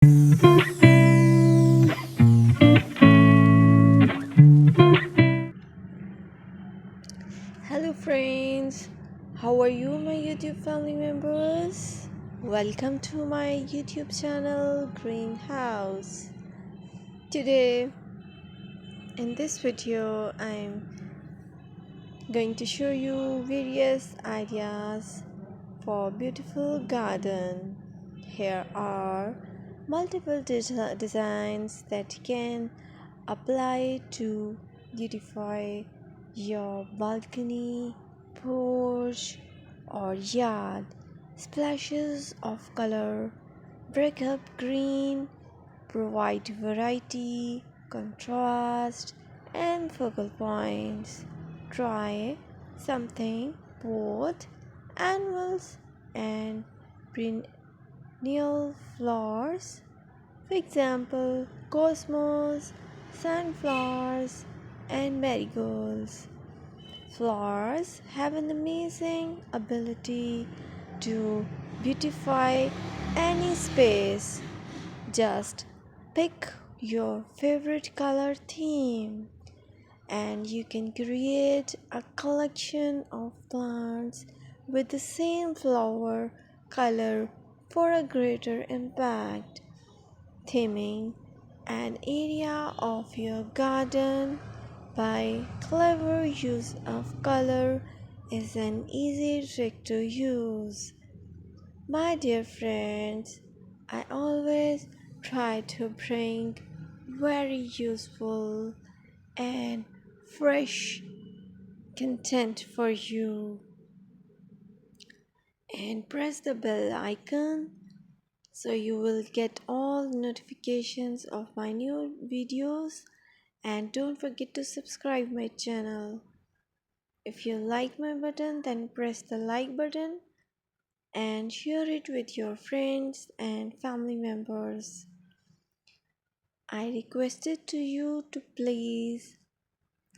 Hello, friends. How are you, my YouTube family members? Welcome to my YouTube channel, Greenhouse. Today, in this video, I'm going to show you various ideas for beautiful garden. Here are multiple designs that can apply to beautify your balcony, porch, or yard. Splashes of color break up green, provide variety, contrast, and focal points. Try something both annuals and perennial flowers. For example, cosmos, sunflowers, and marigolds. Flowers have an amazing ability to beautify any space. Just pick your favorite color theme and you can create a collection of plants with the same flower color for a greater impact. Theming an area of your garden by clever use of color is an easy trick to use. My dear friends, I always try to bring very useful and fresh content for you, and press the bell icon so you will get all notifications of my new videos, and don't forget to subscribe my channel. If you like my button, then press the like button and share it with your friends and family members. I requested to you to please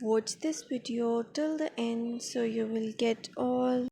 watch this video till the end so you will get all